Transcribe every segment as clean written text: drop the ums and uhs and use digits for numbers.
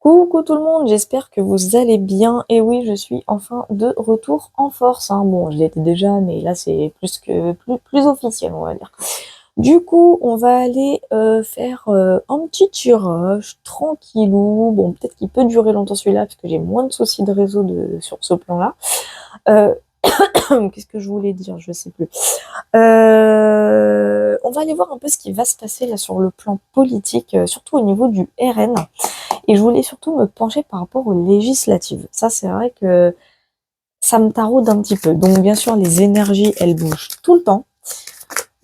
Coucou tout le monde, j'espère que vous allez bien. Et oui, je suis enfin de retour en force, hein. Bon, je l'étais déjà, mais là c'est plus officiel, on va dire. Du coup, on va aller faire un petit tirage tranquillou. Bon, peut-être qu'il peut durer longtemps celui-là parce que j'ai moins de soucis de réseau sur ce plan-là. Euh, Qu'est-ce que je voulais dire? Je sais plus. On va aller voir un peu ce qui va se passer là sur le plan politique, surtout au niveau du RN. Et je voulais surtout me pencher par rapport aux législatives. Ça, c'est vrai que ça me taraude un petit peu. Donc, bien sûr, les énergies, elles bougent tout le temps.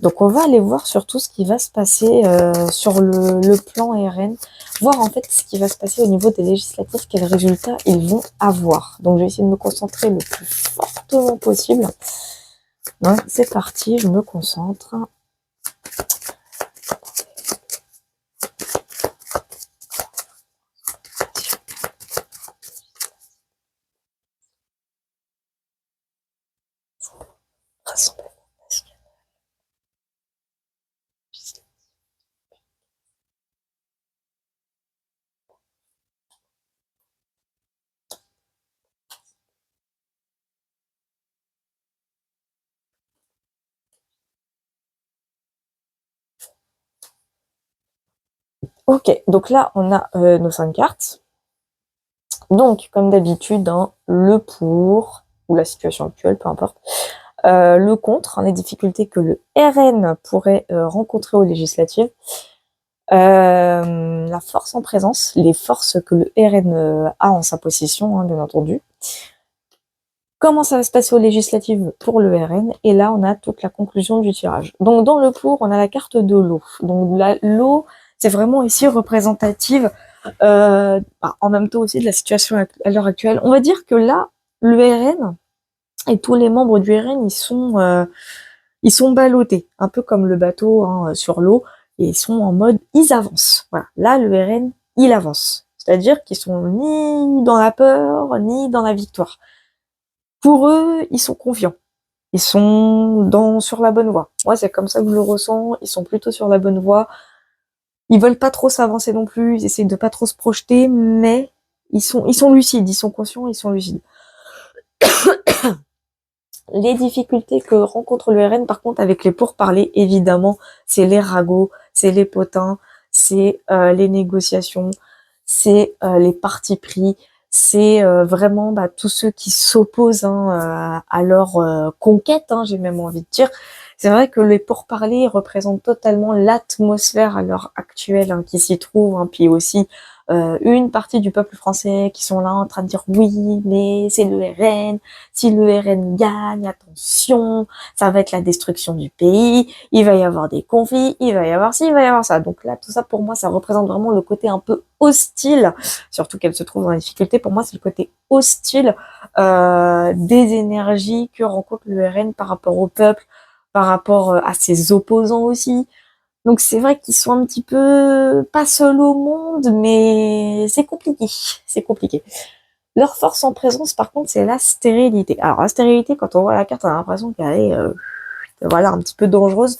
Donc, on va aller voir surtout ce qui va se passer sur le plan RN, voir en fait ce qui va se passer au niveau des législatives, quels résultats ils vont avoir. Donc, je vais essayer de me concentrer le plus fortement possible. Donc, c'est parti, je me concentre. Ok, donc là, on a nos 5 cartes. Donc, comme d'habitude, hein, le pour, ou la situation actuelle, peu importe. Le contre, hein, les difficultés que le RN pourrait rencontrer aux législatives. La force en présence, les forces que le RN a en sa possession, hein, bien entendu. Comment ça va se passer aux législatives pour le RN? Et là, on a toute la conclusion du tirage. Donc, dans le pour, on a la carte de l'eau. Donc, l'eau, c'est vraiment ici représentative, en même temps aussi de la situation à l'heure actuelle. On va dire que là, le RN et tous les membres du RN, ils sont ballottés, un peu comme le bateau, hein, sur l'eau, et ils sont en mode, ils avancent. Voilà. Là, le RN, il avance. C'est-à-dire qu'ils sont ni dans la peur, ni dans la victoire. Pour eux, ils sont confiants. Ils sont sur la bonne voie. Moi, c'est comme ça que je le ressens. Ils sont plutôt sur la bonne voie. Ils veulent pas trop s'avancer non plus. Ils essaient de pas trop se projeter, mais ils sont lucides. Ils sont conscients. Ils sont lucides. Les difficultés que rencontre le RN, par contre, avec les pourparlers, évidemment, c'est les ragots, c'est les potins, c'est les négociations, c'est les partis pris, c'est vraiment tous ceux qui s'opposent, hein, à leur conquête, hein, j'ai même envie de dire. C'est vrai que les pourparlers représentent totalement l'atmosphère à l'heure actuelle, hein, qui s'y trouve, hein, puis aussi une partie du peuple français qui sont là en train de dire oui, mais c'est le RN, si le RN gagne, attention, ça va être la destruction du pays, il va y avoir des conflits, il va y avoir ci, il va y avoir ça. Donc là, tout ça pour moi, ça représente vraiment le côté un peu hostile, surtout qu'elle se trouve dans la difficulté. Pour moi, c'est le côté hostile des énergies que rencontre le RN par rapport au peuple, par rapport à ses opposants aussi. Donc c'est vrai qu'ils sont un petit peu pas seuls au monde, mais c'est compliqué, c'est compliqué. Leur force en présence, par contre, c'est la stérilité. Alors la stérilité, quand on voit la carte, on a l'impression qu'elle est, voilà, un petit peu dangereuse.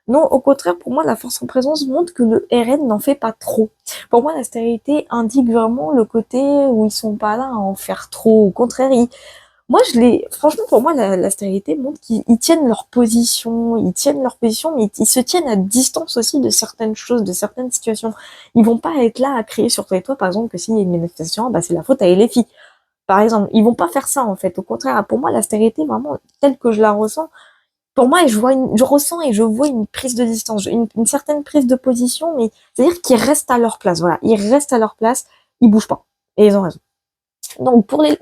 Non, au contraire, pour moi, la force en présence montre que le RN n'en fait pas trop. Pour moi, la stérilité indique vraiment le côté où ils sont pas là à en faire trop. Au contraire, moi, franchement, pour moi, la stérilité montre qu'ils tiennent ils tiennent leur position, mais ils se tiennent à distance aussi de certaines choses, de certaines situations. Ils vont pas être là à crier sur tous les toits, par exemple, que s'il y a une manifestation, c'est la faute à LFI. Par exemple, ils vont pas faire ça, en fait. Au contraire, pour moi, la stérilité, vraiment, telle que je la ressens, pour moi, je ressens et je vois une prise de distance, une certaine prise de position, mais c'est-à-dire qu'ils restent à leur place. Voilà. Ils restent à leur place, ils bougent pas. Et ils ont raison. Donc pour les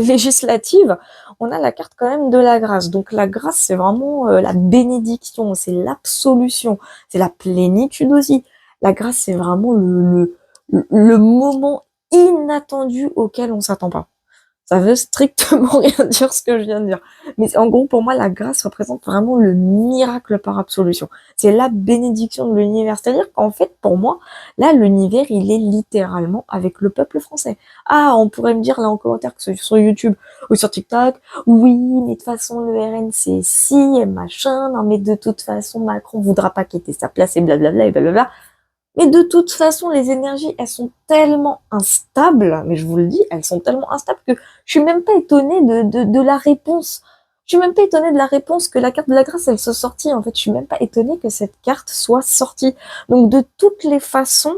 législatives, on a la carte quand même de la grâce. Donc la grâce, c'est vraiment la bénédiction, c'est l'absolution, c'est la plénitude aussi. La grâce, c'est vraiment le moment inattendu auquel on s'attend pas. Ça veut strictement rien dire ce que je viens de dire. Mais en gros, pour moi, la grâce représente vraiment le miracle par absolution. C'est la bénédiction de l'univers. C'est-à-dire qu'en fait, pour moi, là, l'univers, il est littéralement avec le peuple français. Ah, on pourrait me dire là en commentaire, que ce soit sur YouTube ou sur TikTok, oui, mais de toute façon, le RN, c'est si, et machin, non, mais de toute façon, Macron voudra pas quitter sa place et blablabla et blablabla. Mais de toute façon, les énergies, elles sont tellement instables, mais je vous le dis, elles sont tellement instables que je suis même pas étonnée de la réponse. Je suis même pas étonnée de la réponse que la carte de la grâce, elle soit sortie. En fait, je suis même pas étonnée que cette carte soit sortie. Donc, de toutes les façons,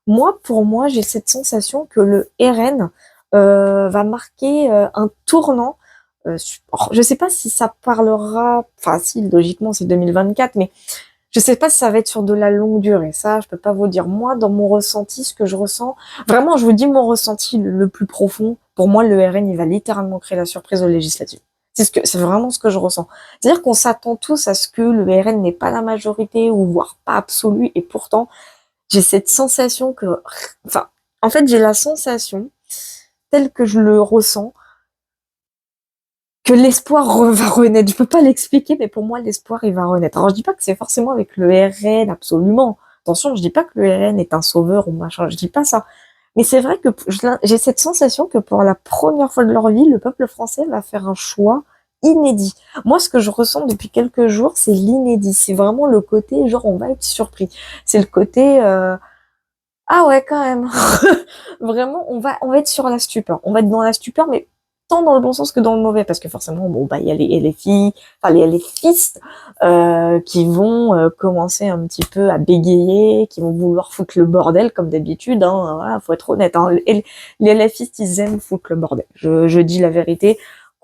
moi, pour moi, j'ai cette sensation que le RN va marquer un tournant. Je sais pas si ça parlera, enfin si, logiquement c'est 2024, mais je sais pas si ça va être sur de la longue durée. Ça, je peux pas vous dire. Moi, dans mon ressenti, ce que je ressens, vraiment, je vous dis mon ressenti le plus profond. Pour moi, le RN, il va littéralement créer la surprise aux législatives. C'est vraiment ce que je ressens. C'est-à-dire qu'on s'attend tous à ce que le RN n'ait pas la majorité ou voire pas absolue, et pourtant, j'ai cette sensation que, enfin, en fait, j'ai la sensation, telle que je le ressens, que l'espoir va renaître. Je peux pas l'expliquer, mais pour moi, l'espoir, il va renaître. Alors, je dis pas que c'est forcément avec le RN, absolument. Attention, je dis pas que le RN est un sauveur ou machin, je dis pas ça. Mais c'est vrai que j'ai cette sensation que pour la première fois de leur vie, le peuple français va faire un choix inédit. Moi, ce que je ressens depuis quelques jours, c'est l'inédit. C'est vraiment le côté, genre, on va être surpris. C'est le côté, ah ouais, quand même. Vraiment, on va être sur la stupeur. On va être dans la stupeur, mais tant dans le bon sens que dans le mauvais, parce que forcément, bon, bah, il y a les filles, enfin, les fils, qui vont commencer un petit peu à bégayer, qui vont vouloir foutre le bordel, comme d'habitude, hein, voilà, faut être honnête, hein. Les LFistes, ils aiment foutre le bordel. Je dis la vérité.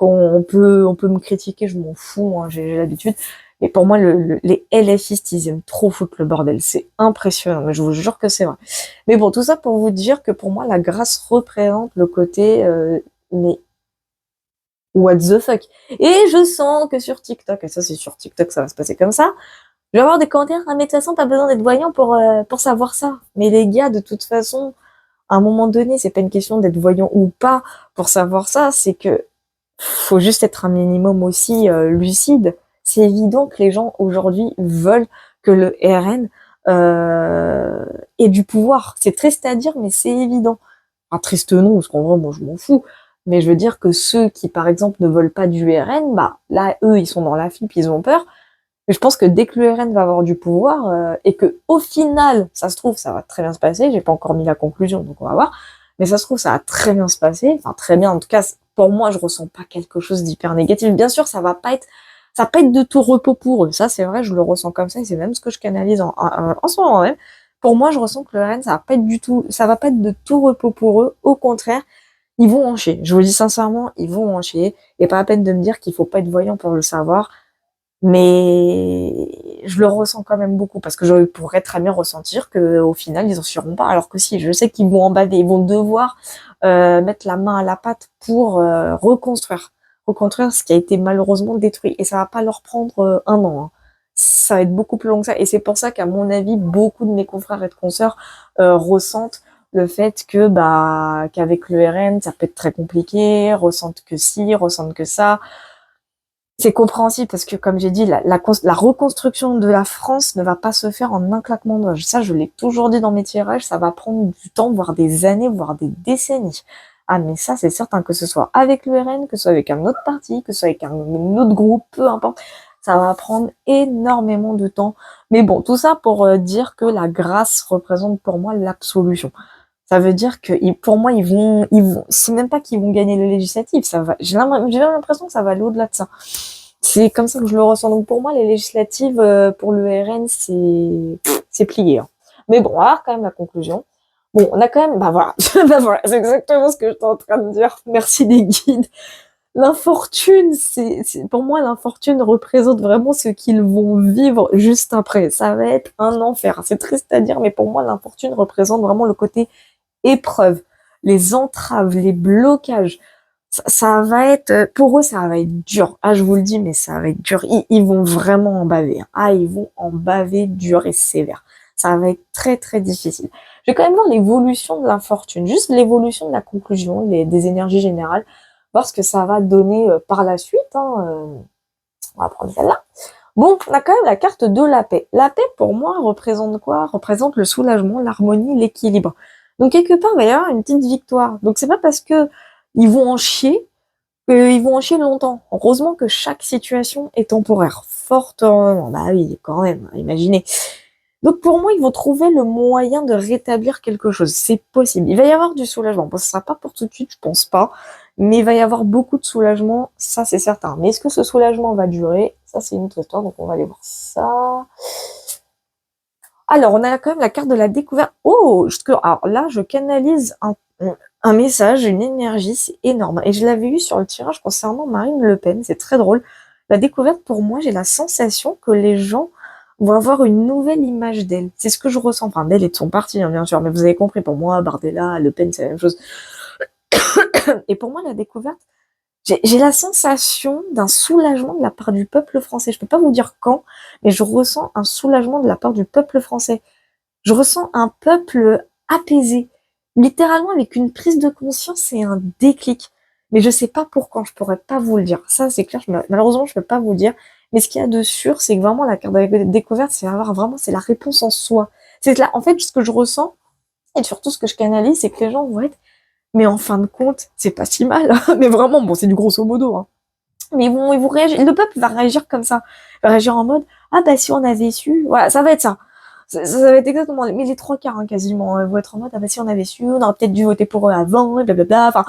On peut me critiquer, je m'en fous, hein, j'ai l'habitude. Mais pour moi, les LFistes, ils aiment trop foutre le bordel. C'est impressionnant, mais je vous jure que c'est vrai. Mais bon, tout ça pour vous dire que pour moi, la grâce représente le côté mais what the fuck. Et je sens que sur TikTok, et ça c'est sur TikTok, ça va se passer comme ça, je vais avoir des commentaires, ah mais de toute façon, pas besoin d'être voyant pour savoir ça. Mais les gars, de toute façon, à un moment donné, c'est pas une question d'être voyant ou pas pour savoir ça, c'est que faut juste être un minimum aussi lucide. C'est évident que les gens aujourd'hui veulent que le RN ait du pouvoir. C'est triste à dire, mais c'est évident. Enfin, triste non, parce qu'en vrai, moi, je m'en fous. Mais je veux dire que ceux qui, par exemple, ne veulent pas du RN, bah là, eux, ils sont dans la fibre, ils ont peur. Mais je pense que dès que le RN va avoir du pouvoir et que au final, ça se trouve, ça va très bien se passer. J'ai pas encore mis la conclusion, donc on va voir. Mais ça se trouve, ça va très bien se passer. Enfin, très bien. En tout cas, pour moi, je ressens pas quelque chose d'hyper négatif. Bien sûr, ça va pas être de tout repos pour eux. Ça, c'est vrai, je le ressens comme ça. Et c'est même ce que je canalise en ce moment même. Pour moi, je ressens que le RN, ça va pas être du tout, ça va pas être de tout repos pour eux. Au contraire, ils vont en chier. Je vous le dis sincèrement, ils vont en chier. Et pas la peine de me dire qu'il faut pas être voyant pour le savoir. Mais je le ressens quand même beaucoup parce que je pourrais très bien ressentir que au final ils en seront pas. Alors que si, je sais qu'ils vont en baver, ils vont devoir mettre la main à la pâte pour reconstruire ce qui a été malheureusement détruit. Et ça va pas leur prendre un an, hein. Ça va être beaucoup plus long que ça. Et c'est pour ça qu'à mon avis, beaucoup de mes confrères et de consoeurs ressentent le fait que bah qu'avec le RN ça peut être très compliqué, ressentent que ci, ressentent que ça. C'est compréhensible parce que, comme j'ai dit, la reconstruction de la France ne va pas se faire en un claquement de doigts. Ça, je l'ai toujours dit dans mes tirages, ça va prendre du temps, voire des années, voire des décennies. Ah, mais ça, c'est certain, que ce soit avec le RN, que ce soit avec un autre parti, que ce soit avec un autre groupe, peu importe, ça va prendre énormément de temps. Mais bon, tout ça pour dire que la grâce représente pour moi l'absolution. Ça veut dire que pour moi, c'est même pas qu'ils vont gagner les législatives. J'ai même l'impression que ça va aller au-delà de ça. C'est comme ça que je le ressens. Donc pour moi, les législatives pour le RN, c'est plié, hein. Mais bon, on va voir quand même la conclusion. Bon, on a quand même, bah voilà, bah voilà, c'est exactement ce que j'étais en train de dire. Merci les guides. L'infortune, pour moi, l'infortune représente vraiment ce qu'ils vont vivre juste après. Ça va être un enfer. C'est triste à dire, mais pour moi, l'infortune représente vraiment le côté épreuve, les entraves, les blocages. Ça va être, pour eux, ça va être dur. Ah, je vous le dis, mais ça va être dur. Ils vont vraiment en baver, hein. Ah, ils vont en baver dur et sévère. Ça va être très, très difficile. Je vais quand même voir l'évolution de l'infortune, juste l'évolution de la conclusion, des énergies générales, voir ce que ça va donner par la suite, hein. On va prendre celle-là. Bon, on a quand même la carte de la paix. La paix, pour moi, représente quoi? Représente le soulagement, l'harmonie, l'équilibre. Donc, quelque part, il va y avoir une petite victoire. Donc, c'est pas parce que ils vont en chier qu'ils vont en chier longtemps. Heureusement que chaque situation est temporaire. Fort heureusement. Bah oui, quand même, imaginez. Donc pour moi, ils vont trouver le moyen de rétablir quelque chose. C'est possible. Il va y avoir du soulagement. Bon, ce sera pas pour tout de suite, je pense pas. Mais il va y avoir beaucoup de soulagement, ça c'est certain. Mais est-ce que ce soulagement va durer? Ça c'est une autre histoire, donc on va aller voir ça. Alors, on a quand même la carte de la découverte. Oh, alors là, je canalise un message, une énergie, c'est énorme. Et je l'avais eu sur le tirage concernant Marine Le Pen, c'est très drôle. La découverte, pour moi, j'ai la sensation que les gens vont avoir une nouvelle image d'elle. C'est ce que je ressens. Enfin, d'elle et de son parti, hein, bien sûr. Mais vous avez compris, pour moi, Bardella, Le Pen, c'est la même chose. Et pour moi, la découverte, j'ai la sensation d'un soulagement de la part du peuple français. Je peux pas vous dire quand, mais je ressens un soulagement de la part du peuple français. Je ressens un peuple apaisé, littéralement avec une prise de conscience et un déclic. Mais je sais pas pourquoi, je pourrais pas vous le dire. Ça, c'est clair, malheureusement, je peux pas vous le dire. Mais ce qu'il y a de sûr, c'est que vraiment la carte de la découverte, c'est avoir vraiment, c'est la réponse en soi. C'est là, en fait, ce que je ressens, et surtout ce que je canalise, c'est que les gens vont être, mais en fin de compte, c'est pas si mal. Mais vraiment, bon, c'est du grosso modo, hein. Mais ils vont réagir, le peuple va réagir comme ça. Il va réagir en mode, ah bah si on avait su, voilà, ça va être ça. Ça va être exactement, mais les trois quarts, hein, quasiment, vont être en mode, ah bah si on avait su, on aurait peut-être dû voter pour eux avant, et blablabla. Enfin,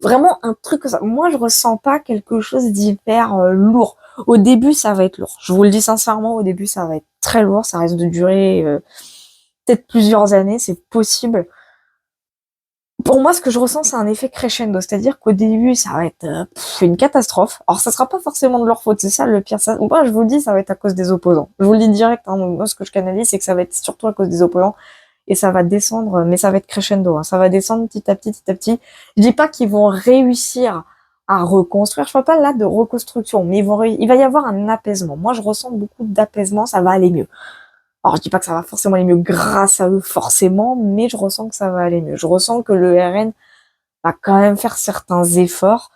vraiment un truc comme ça. Moi, je ressens pas quelque chose d'hyper lourd. Au début, ça va être lourd. Je vous le dis sincèrement, au début, ça va être très lourd. Ça risque de durer peut-être plusieurs années, c'est possible. Pour moi, ce que je ressens, c'est un effet crescendo. C'est-à-dire qu'au début, ça va être une catastrophe. Alors, ça sera pas forcément de leur faute. C'est ça le pire. Ça, moi, je vous le dis, ça va être à cause des opposants. Je vous le dis direct. Hein, moi, ce que je canalise, c'est que ça va être surtout à cause des opposants. Et ça va descendre, mais ça va être crescendo. Hein. Ça va descendre petit à petit, petit à petit. Je dis pas qu'ils vont réussir à reconstruire. Je parle pas là de reconstruction, mais il va y avoir un apaisement. Moi, je ressens beaucoup d'apaisement. Ça va aller mieux. Alors, je dis pas que ça va forcément aller mieux grâce à eux, forcément, mais je ressens que ça va aller mieux. Je ressens que le RN va quand même faire certains efforts.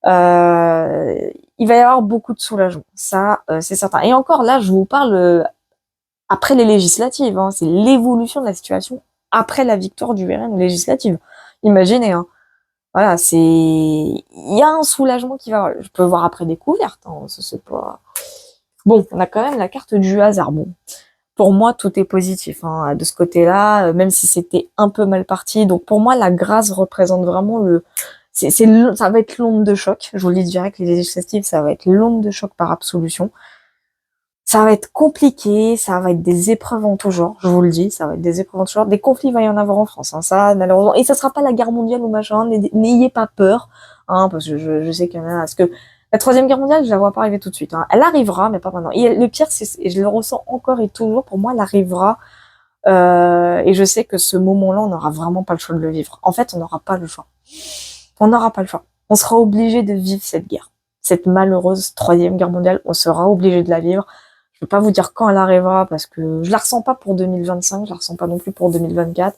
Il va y avoir beaucoup de soulagement. Ça, c'est certain. Et encore, là, je vous parle après les législatives. Hein. C'est l'évolution de la situation après la victoire du RN législative. Imaginez, hein. Voilà, il y a un soulagement qui va, je peux voir après découverte, hein. Ça, c'est pas, bon, on a quand même la carte du hasard. Bon, pour moi, tout est positif hein, de ce côté-là, même si c'était un peu mal parti. Donc pour moi, la grâce représente vraiment ça va être l'onde de choc. Je vous le dis direct, les législatives, ça va être l'onde de choc par absolution. Ça va être compliqué, ça va être des épreuves en tout genre, je vous le dis, ça va être des épreuves en tout genre. Des conflits, il va y en avoir en France, hein, ça, malheureusement. Et ça sera pas la guerre mondiale ou machin, n'ayez pas peur, hein, parce que je sais qu'il y en a, parce que la troisième guerre mondiale, je la vois pas arriver tout de suite, hein. Elle arrivera, mais pas maintenant. Et le pire, et je le ressens encore et toujours, pour moi, elle arrivera, et je sais que ce moment-là, on n'aura vraiment pas le choix de le vivre. En fait, on n'aura pas le choix. On n'aura pas le choix. On sera obligé de vivre cette guerre. Cette malheureuse troisième guerre mondiale, on sera obligé de la vivre. Je peux pas vous dire quand elle arrivera parce que je la ressens pas pour 2025, je la ressens pas non plus pour 2024.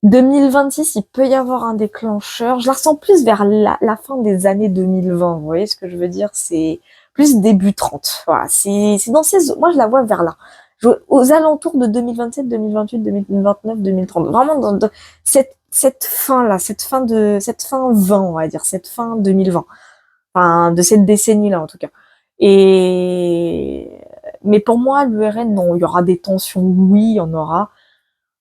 2026, il peut y avoir un déclencheur. Je la ressens plus vers la fin des années 2020. Vous voyez ce que je veux dire? C'est plus début 30. Voilà. C'est dans moi, je la vois vers là. Aux alentours de 2027, 2028, 2029, 2030. Vraiment dans cette fin-là, cette fin 20, on va dire, cette fin 2020. Enfin, de cette décennie-là, en tout cas. Et, mais pour moi, l'URN, non, il y aura des tensions, oui, il y en aura.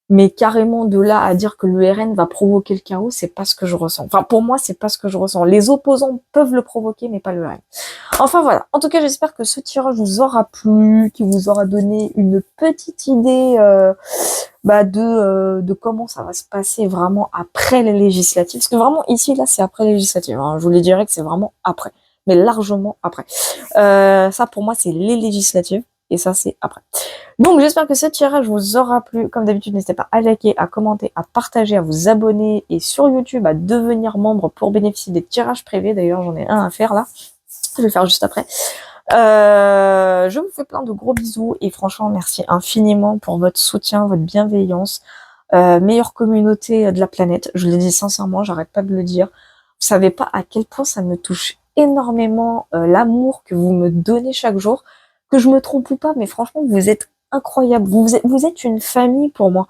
Mais carrément de là à dire que l'URN va provoquer le chaos, c'est pas ce que je ressens. Enfin, pour moi, c'est pas ce que je ressens. Les opposants peuvent le provoquer, mais pas l'URN. Enfin voilà. En tout cas, j'espère que ce tirage vous aura plu, qu'il vous aura donné une petite idée de comment ça va se passer vraiment après les législatives. Parce que vraiment ici là, c'est après les législatives. Hein. Je vous les dirais que c'est vraiment après, mais largement après. Ça pour moi, c'est les législatives. Et ça, c'est après. Donc, j'espère que ce tirage vous aura plu. Comme d'habitude, n'hésitez pas à liker, à commenter, à partager, à vous abonner et sur YouTube, à devenir membre pour bénéficier des tirages privés. D'ailleurs, j'en ai un à faire là. Je vais le faire juste après. Je vous fais plein de gros bisous et franchement, merci infiniment pour votre soutien, votre bienveillance. Meilleure communauté de la planète. Je le dis sincèrement, j'arrête pas de le dire. Vous savez pas à quel point ça me touche énormément l'amour que vous me donnez chaque jour. Que je me trompe ou pas, mais franchement, vous êtes incroyable. Vous êtes une famille pour moi.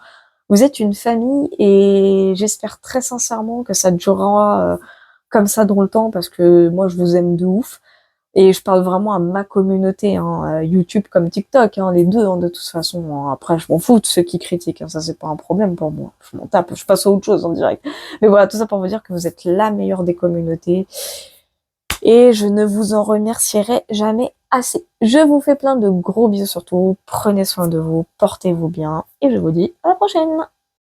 Vous êtes une famille et j'espère très sincèrement que ça durera comme ça dans le temps parce que moi, je vous aime de ouf. Et je parle vraiment à ma communauté, hein, YouTube comme TikTok, hein, les deux, hein, de toute façon. Hein. Après, je m'en fous de ceux qui critiquent, hein, ça c'est pas un problème pour moi. Je m'en tape, je passe à autre chose en direct. Mais voilà, tout ça pour vous dire que vous êtes la meilleure des communautés. Et je ne vous en remercierai jamais assez. Je vous fais plein de gros bisous surtout. Prenez soin de vous, portez-vous bien. Et je vous dis à la prochaine.